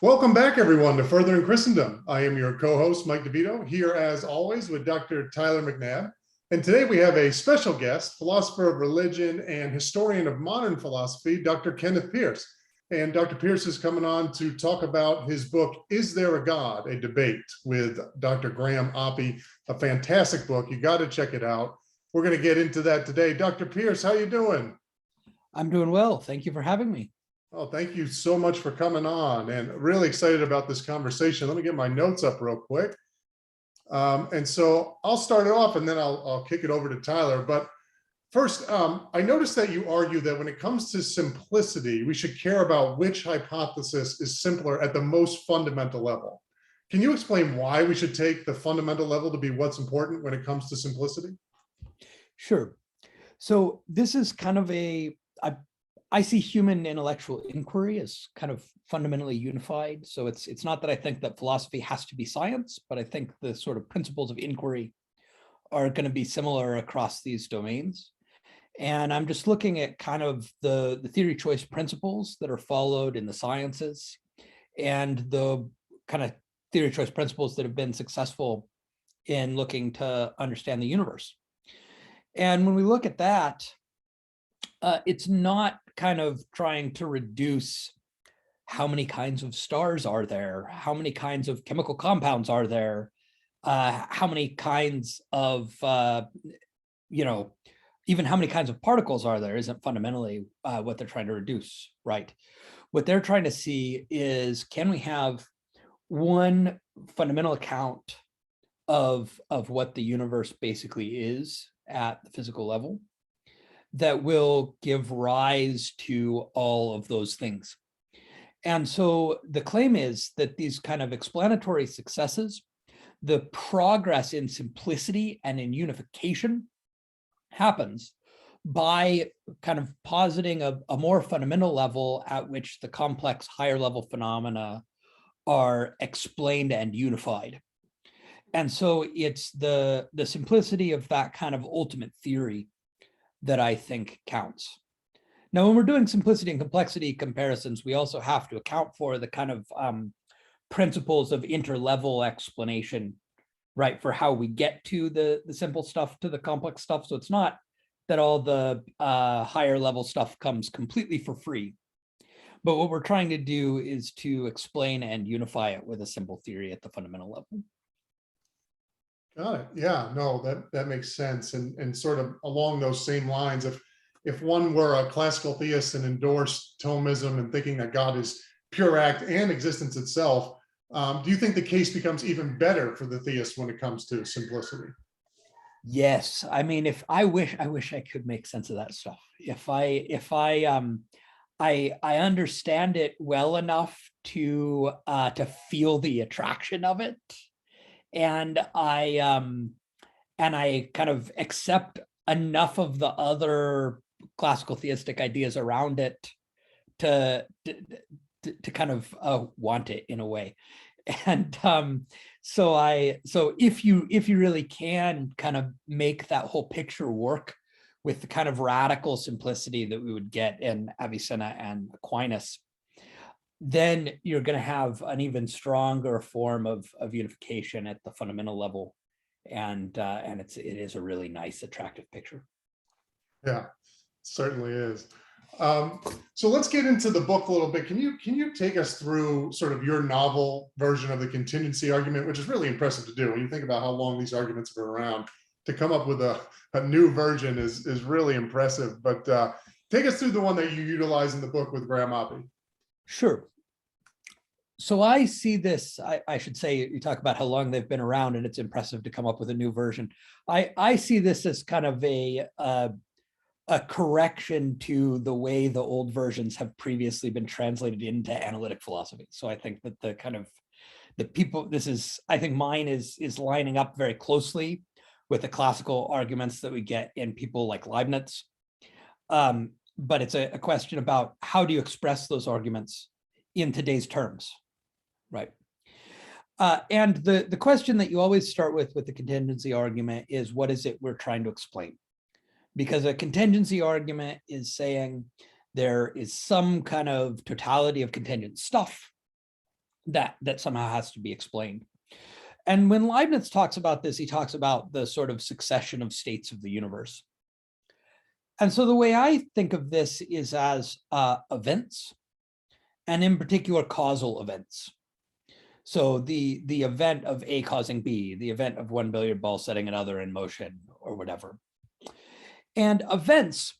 Welcome back, everyone, to Furthering Christendom. I am your co-host, Mike DeVito, here as always with Dr. Tyler McNabb. And today we have a special guest, philosopher of religion and historian of modern philosophy, Dr. Kenneth Pearce. And Dr. Pearce is coming on to talk about his book, Is There a God? A Debate with Dr. Graham Oppy, a fantastic book. You got to check it out. We're going to get into that today. Dr. Pearce, how you doing? I'm doing well. Thank you for having me. Oh, thank you so much for coming on, and really excited about this conversation. Let me get my notes up real quick. And so I'll start it off and then I'll kick it over to Tyler. But first, I noticed that you argue that when it comes to simplicity, we should care about which hypothesis is simpler at the most fundamental level. Can you explain why we should take the fundamental level to be what's important when it comes to simplicity? Sure. So this is kind of I see human intellectual inquiry as kind of fundamentally unified. So it's not that I think that philosophy has to be science, but I think the sort of principles of inquiry are going to be similar across these domains. And I'm just looking at kind of the theory choice principles that are followed in the sciences and the kind of theory choice principles that have been successful in looking to understand the universe. And when we look at that, it's not kind of trying to reduce how many kinds of stars are there, how many kinds of chemical compounds are there, how many kinds of, even how many kinds of particles are there isn't fundamentally what they're trying to reduce, right? What they're trying to see is, can we have one fundamental account of what the universe basically is at the physical level that will give rise to all of those things. And so the claim is that these kind of explanatory successes, the progress in simplicity and in unification happens by kind of positing a more fundamental level at which the complex higher level phenomena are explained and unified. And so it's the simplicity of that kind of ultimate theory that I think counts. Now, when we're doing simplicity and complexity comparisons, we also have to account for the kind of principles of interlevel explanation, right, for how we get to the simple stuff to the complex stuff. So it's not that all the higher level stuff comes completely for free, but what we're trying to do is to explain and unify it with a simple theory at the fundamental level. Got it. Yeah, no, that makes sense. And sort of along those same lines, if one were a classical theist and endorsed Thomism and thinking that God is pure act and existence itself, do you think the case becomes even better for the theist when it comes to simplicity? Yes, I mean, I wish I could make sense of that stuff. If I understand it well enough to feel the attraction of it, and I kind of accept enough of the other classical theistic ideas around it to kind of want it in a way. And so if you really can kind of make that whole picture work with the kind of radical simplicity that we would get in Avicenna and Aquinas, then you're going to have an even stronger form of unification at the fundamental level, and it is a really nice, attractive picture. Yeah, certainly is. So let's get into the book a little bit. Can you take us through sort of your novel version of the contingency argument, which is really impressive to do when you think about how long these arguments have been around? To come up with a new version is really impressive. But take us through the one that you utilize in the book with Graham Oppy. Sure. So I see this, I should say, you talk about how long they've been around and it's impressive to come up with a new version. I see this as kind of a correction to the way the old versions have previously been translated into analytic philosophy. So I think that I think mine is lining up very closely with the classical arguments that we get in people like Leibniz. But it's a question about how do you express those arguments in today's terms, right? And the question that you always start with the contingency argument is, what is it we're trying to explain? Because a contingency argument is saying there is some kind of totality of contingent stuff, that somehow has to be explained. And when Leibniz talks about this, he talks about the sort of succession of states of the universe. And so the way I think of this is as events, and in particular causal events. So the event of A causing B, the event of one billiard ball setting another in motion or whatever. And events,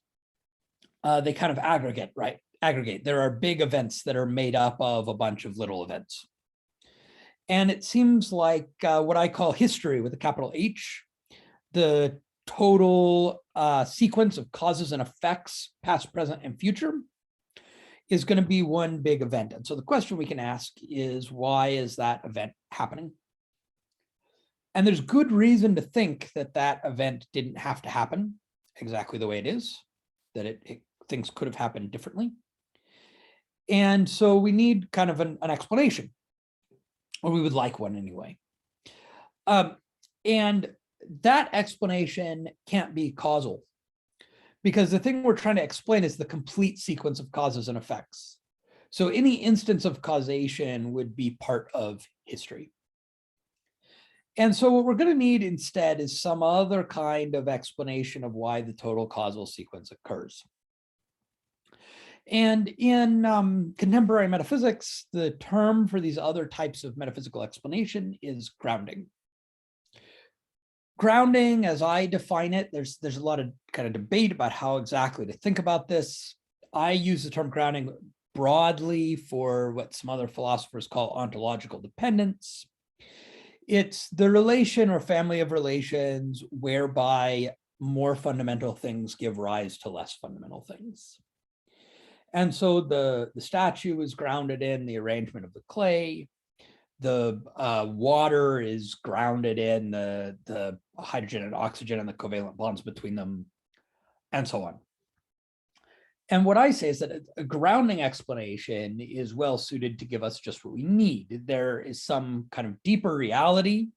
they kind of aggregate, right? Aggregate. There are big events that are made up of a bunch of little events. And it seems like what I call history with a capital H, the total sequence of causes and effects, past, present, and future, is going to be one big event. And so the question we can ask is, why is that event happening? And there's good reason to think that that event didn't have to happen exactly the way it is, that things could have happened differently. And so we need kind of an explanation, or we would like one anyway. And that explanation can't be causal, because the thing we're trying to explain is the complete sequence of causes and effects. So any instance of causation would be part of history. And so what we're going to need instead is some other kind of explanation of why the total causal sequence occurs. And in contemporary metaphysics, the term for these other types of metaphysical explanation is grounding. Grounding, as I define it, there's a lot of kind of debate about how exactly to think about this. I use the term grounding broadly for what some other philosophers call ontological dependence. It's the relation or family of relations whereby more fundamental things give rise to less fundamental things. And so the statue is grounded in the arrangement of the clay. The water is grounded in the hydrogen and oxygen and the covalent bonds between them, and so on. And what I say is that a grounding explanation is well suited to give us just what we need. There is some kind of deeper reality,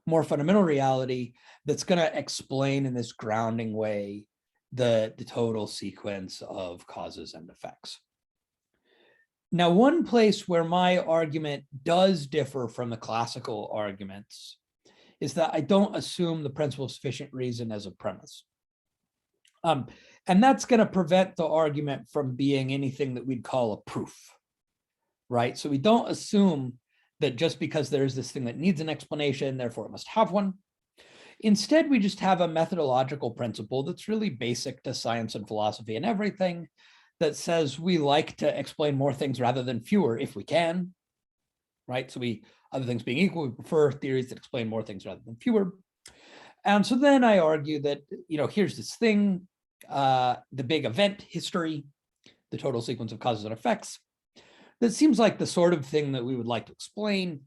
more fundamental reality, that's going to explain in this grounding way the total sequence of causes and effects. Now, one place where my argument does differ from the classical arguments is that I don't assume the principle of sufficient reason as a premise. And that's going to prevent the argument from being anything that we'd call a proof, right? So we don't assume that just because there's this thing that needs an explanation, therefore it must have one. Instead, we just have a methodological principle that's really basic to science and philosophy and everything, that says we like to explain more things rather than fewer if we can, right? So other things being equal, we prefer theories that explain more things rather than fewer. And so then I argue that, here's this thing, the big event history, the total sequence of causes and effects, that seems like the sort of thing that we would like to explain.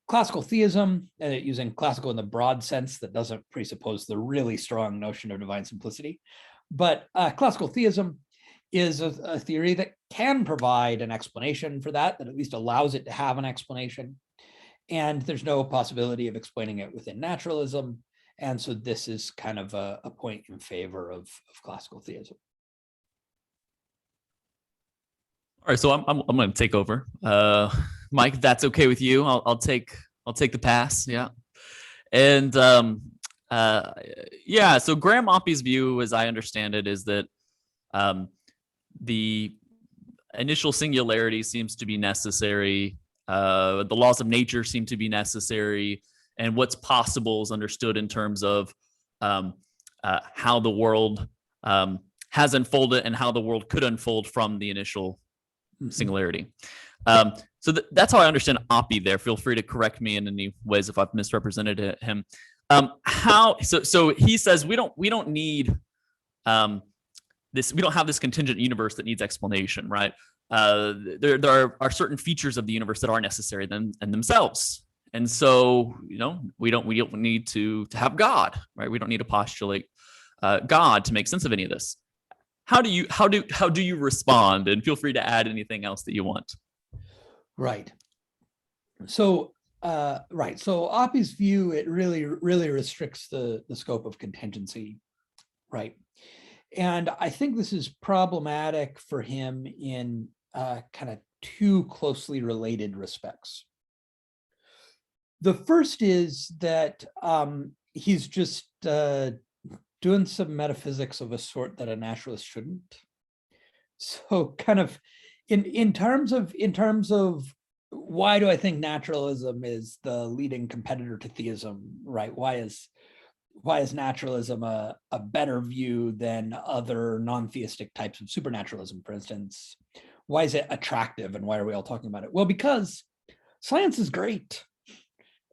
Classical theism, using classical in the broad sense that doesn't presuppose the really strong notion of divine simplicity, but classical theism is a theory that can provide an explanation for that at least allows it to have an explanation. And there's no possibility of explaining it within naturalism. And so this is kind of a point in favor of classical theism. All right, so I'm going to take over. Mike, if that's okay with you, I'll take the pass. Yeah. And yeah, so Graham Oppy's view, as I understand it, is that the initial singularity seems to be necessary. The laws of nature seem to be necessary, and what's possible is understood in terms of how the world has unfolded and how the world could unfold from the initial singularity. So that's how I understand Oppy there. Feel free to correct me in any ways if I've misrepresented him. So he says we don't need this. We don't have this contingent universe that needs explanation, right? There are certain features of the universe that are necessary in themselves, and so we don't need to have God, right? We don't need to postulate God to make sense of any of this. How do you respond? And feel free to add anything else that you want. Right. So So Oppy's view, it really restricts the scope of contingency, right? And I think this is problematic for him in kind of two closely related respects. The first is that he's just doing some metaphysics of a sort that a naturalist shouldn't. So kind of in terms of why do I think naturalism is the leading competitor to theism, right? Why is naturalism a better view than other non-theistic types of supernaturalism, for instance? Why is it attractive, and why are we all talking about it? Well, because science is great,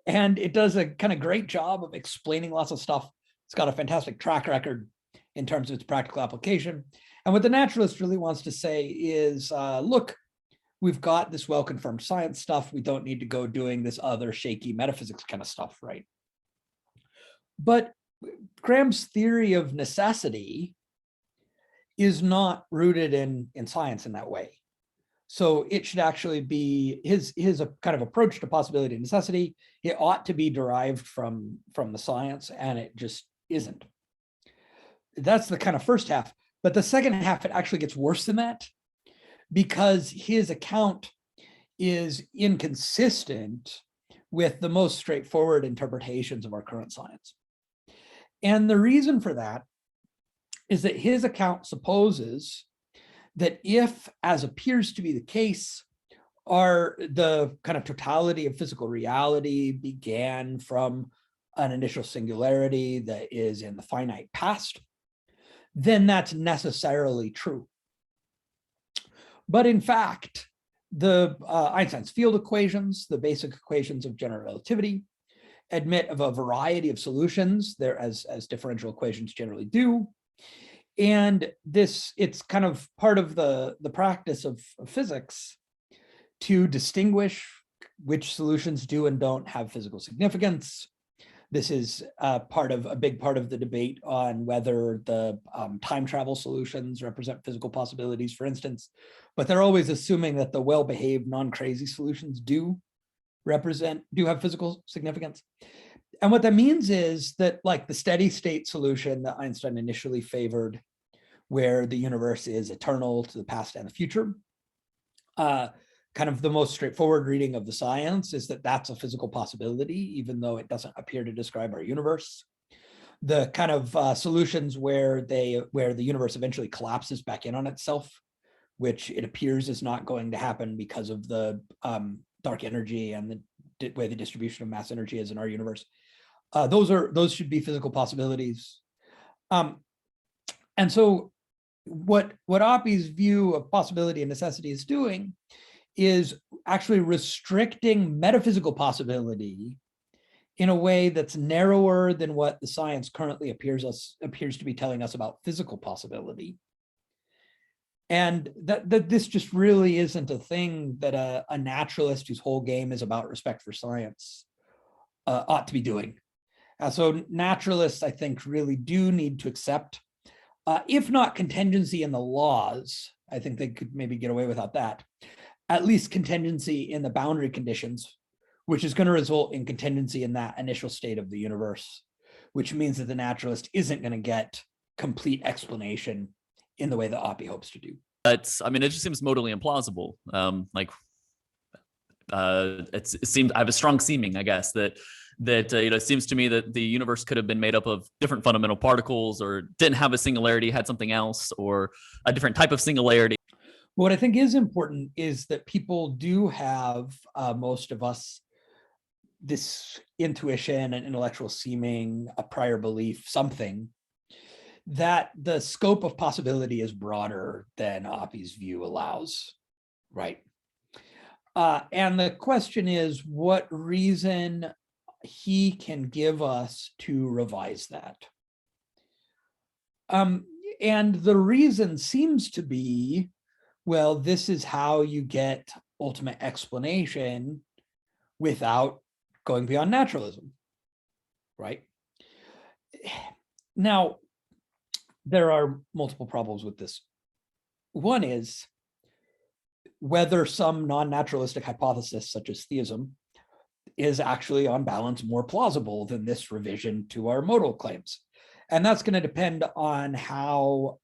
and it does a kind of great job of explaining lots of stuff. It's got a fantastic track record in terms of its practical application. And what the naturalist really wants to say is, look, we've got this well-confirmed science stuff. We don't need to go doing this other shaky metaphysics kind of stuff, right? But Graham's theory of necessity is not rooted in science in that way. So it should actually be his kind of approach to possibility and necessity. It ought to be derived from the science, and it just isn't. That's the kind of first half. But the second half, it actually gets worse than that, because his account is inconsistent with the most straightforward interpretations of our current science. And the reason for that is that his account supposes that if, as appears to be the case, the kind of totality of physical reality began from an initial singularity that is in the finite past, then that's necessarily true. But in fact, the Einstein's field equations, the basic equations of general relativity, admit of a variety of solutions there as differential equations generally do. And it's kind of part of the practice of physics to distinguish which solutions do and don't have physical significance. This is a big part of the debate on whether the time travel solutions represent physical possibilities, for instance, but they're always assuming that the well-behaved, non-crazy solutions do have physical significance. And what that means is that, like the steady state solution that Einstein initially favored, where the universe is eternal to the past and the future, kind of the most straightforward reading of the science is that that's a physical possibility, even though it doesn't appear to describe our universe. The kind of solutions where the universe eventually collapses back in on itself, which it appears is not going to happen because of the dark energy and the way the distribution of mass energy is in our universe. Those should be physical possibilities. And so what Oppy's view of possibility and necessity is doing is actually restricting metaphysical possibility in a way that's narrower than what the science currently appears to be telling us about physical possibility. And that this just really isn't a thing that a naturalist whose whole game is about respect for science ought to be doing. So naturalists, I think, really do need to accept, if not contingency in the laws, I think they could maybe get away without that, at least contingency in the boundary conditions, which is going to result in contingency in that initial state of the universe, which means that the naturalist isn't going to get complete explanation in the way that Oppy hopes to do. But I mean, it just seems modally implausible. It seems I have a strong seeming, I guess, that it seems to me that the universe could have been made up of different fundamental particles, or didn't have a singularity, had something else, or a different type of singularity. What I think is important is that people do have, most of us, this intuition and intellectual seeming, a prior belief, something, that the scope of possibility is broader than Oppy's view allows, right? And the question is, what reason he can give us to revise that? And the reason seems to be, well, this is how you get ultimate explanation without going beyond naturalism, right? Now, there are multiple problems with this. One is whether some non-naturalistic hypothesis, such as theism, is actually on balance more plausible than this revision to our modal claims. And that's going to depend on how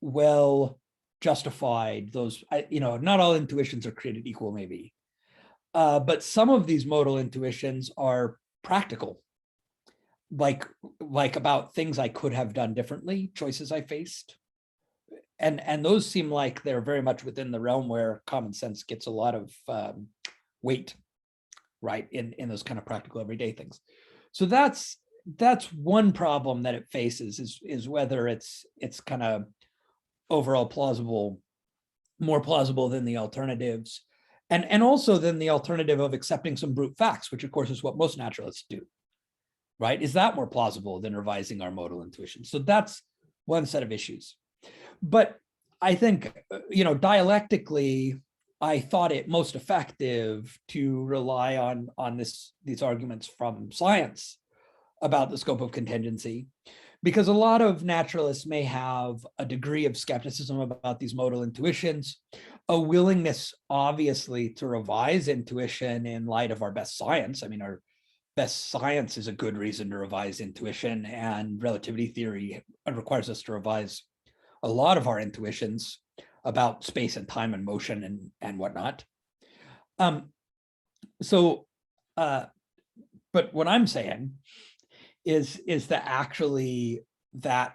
well justified. Those, not all intuitions are created equal, maybe. But some of these modal intuitions are practical, like about things I could have done differently, choices I faced. And those seem like they're very much within the realm where common sense gets a lot of weight, right, in those kind of practical everyday things. So that's one problem that it faces, is whether it's kind of overall plausible, more plausible than the alternatives, and also than the alternative of accepting some brute facts, which of course is what most naturalists do, right? Is that more plausible than revising our modal intuition? So that's one set of issues. But I think, dialectically, I thought it most effective to rely on these arguments from science about the scope of contingency, because a lot of naturalists may have a degree of skepticism about these modal intuitions, a willingness, obviously, to revise intuition in light of our best science. I mean, our best science is a good reason to revise intuition, and relativity theory requires us to revise a lot of our intuitions about space and time and motion and whatnot. But what I'm saying is that actually that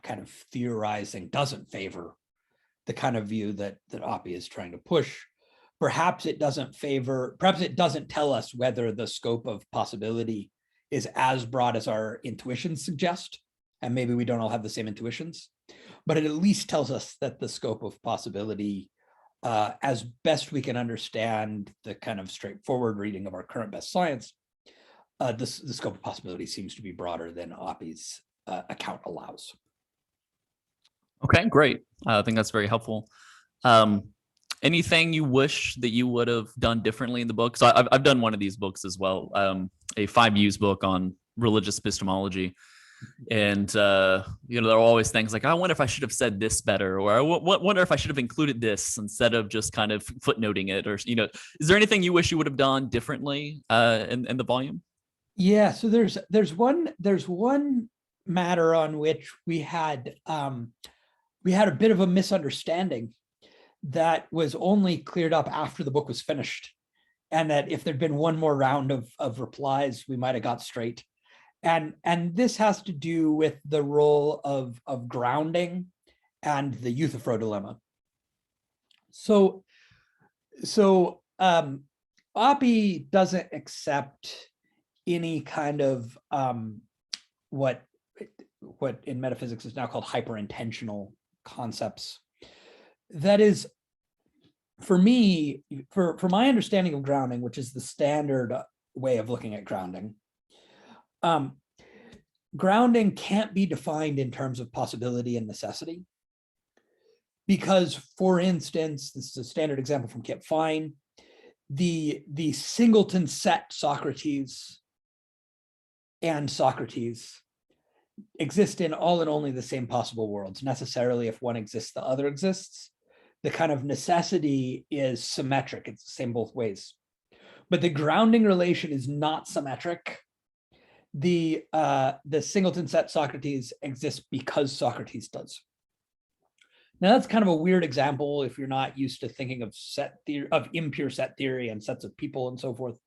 kind of theorizing doesn't favor the kind of view that Oppy is trying to push. Perhaps it doesn't tell us whether the scope of possibility is as broad as our intuitions suggest, and maybe we don't all have the same intuitions, but it at least tells us that the scope of possibility, as best we can understand the kind of straightforward reading of our current best science, the scope of possibility seems to be broader than Oppy's account allows. Okay, great. I think that's very helpful. Anything you wish that you would have done differently in the book? So I've done one of these books as well, a 5 U's book on religious epistemology. And, there are always things like, I wonder if I should have said this better, or I wonder if I should have included this instead of just kind of footnoting it, or, is there anything you wish you would have done differently in the volume? Yeah, so there's one matter on which we had a bit of a misunderstanding that was only cleared up after the book was finished, and that if there'd been one more round of replies, we might have got straight. And this has to do with the role of grounding and the Euthyphro dilemma. So Oppy doesn't accept any kind of what in metaphysics is now called hyperintentional concepts. That is, for me, for my understanding of grounding, which is the standard way of looking at grounding, grounding can't be defined in terms of possibility and necessity. Because, for instance, this is a standard example from Kip Fine, the singleton set Socrates and Socrates exist in all and only the same possible worlds. Necessarily, if one exists, the other exists. The kind of necessity is symmetric. It's the same both ways. But the grounding relation is not symmetric. The singleton set Socrates exists because Socrates does. Now, that's kind of a weird example if you're not used to thinking of set theory, of impure set theory and sets of people and so forth.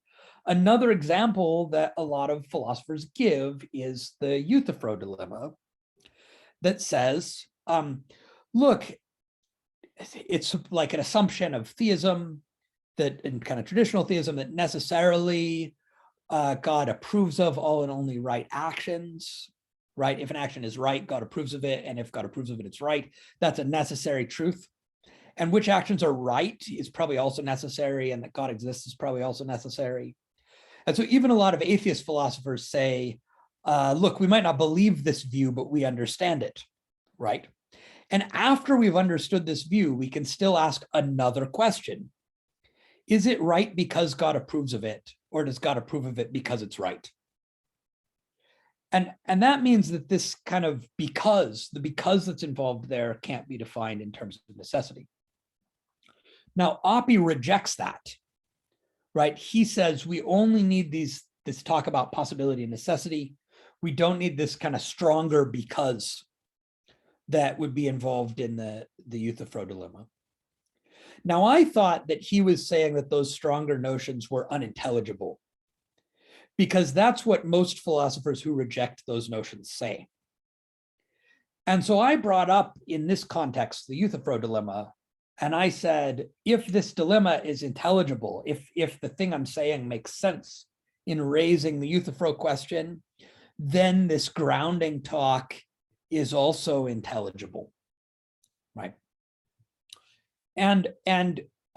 Another example that a lot of philosophers give is the Euthyphro dilemma, that says, look, it's like an assumption of theism, that in kind of traditional theism, that necessarily God approves of all and only right actions, right? If an action is right, God approves of it. And if God approves of it, it's right. That's a necessary truth. And which actions are right is probably also necessary, and that God exists is probably also necessary. And so even a lot of atheist philosophers say, look, we might not believe this view, but we understand it, right? And after we've understood this view, we can still ask another question. Is it right because God approves of it, or does God approve of it because it's right? And that means that this kind of because that's involved there can't be defined in terms of necessity. Now, Oppy rejects that, right? He says we only need this talk about possibility and necessity. We don't need this kind of stronger because that would be involved in the Euthyphro dilemma. Now, I thought that he was saying that those stronger notions were unintelligible, because that's what most philosophers who reject those notions say. And so I brought up in this context the Euthyphro dilemma, and I said, if this dilemma is intelligible, if the thing I'm saying makes sense in raising the Euthyphro question, then this grounding talk is also intelligible, right? And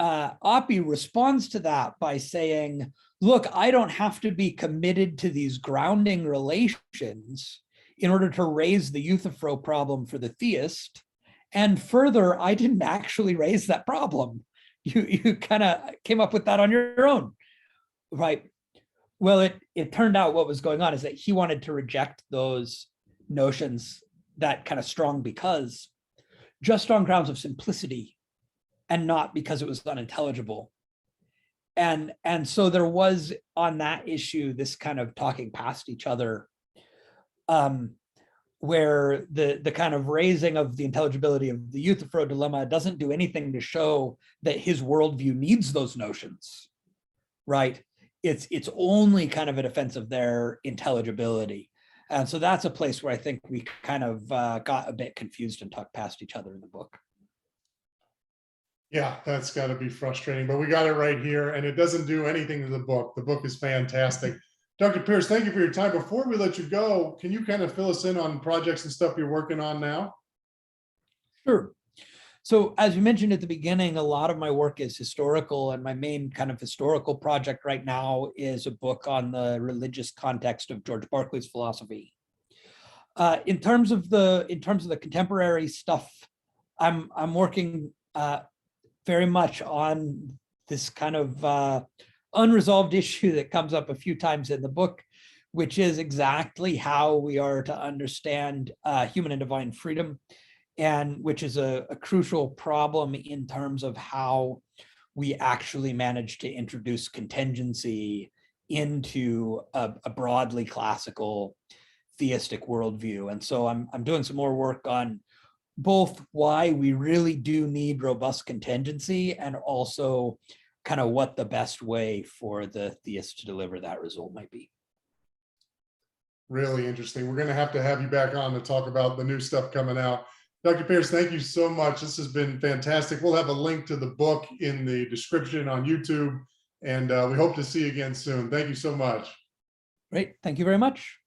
Oppy responds to that by saying, look, I don't have to be committed to these grounding relations in order to raise the Euthyphro problem for the theist. And further, I didn't actually raise that problem. You kind of came up with that on your own, right? Well, it turned out what was going on is that he wanted to reject those notions, that kind of strong because, just on grounds of simplicity and not because it was unintelligible. And so there was on that issue this kind of talking past each other, where the kind of raising of the intelligibility of the Euthyphro dilemma doesn't do anything to show that his worldview needs those notions, right? It's only kind of a defense of their intelligibility. And so that's a place where I think we kind of got a bit confused and talked past each other in the book. Yeah, that's got to be frustrating, but we got it right here, and it doesn't do anything to the book. The book is fantastic. Dr. Pearce, thank you for your time. Before we let you go, can you kind of fill us in on projects and stuff you're working on now? Sure. So as you mentioned at the beginning, a lot of my work is historical, and my main kind of historical project right now is a book on the religious context of George Berkeley's philosophy. In terms of the contemporary stuff, I'm working very much on this kind of unresolved issue that comes up a few times in the book, which is exactly how we are to understand human and divine freedom, and which is a crucial problem in terms of how we actually manage to introduce contingency into a broadly classical theistic worldview. And so I'm doing some more work on both why we really do need robust contingency and also kind of what the best way for the theist to deliver that result might be. Really interesting. We're going to have you back on to talk about the new stuff coming out. Dr. Pearce, thank you so much. This has been fantastic. We'll have a link to the book in the description on YouTube, and we hope to see you again soon. Thank you so much. Great. Thank you very much.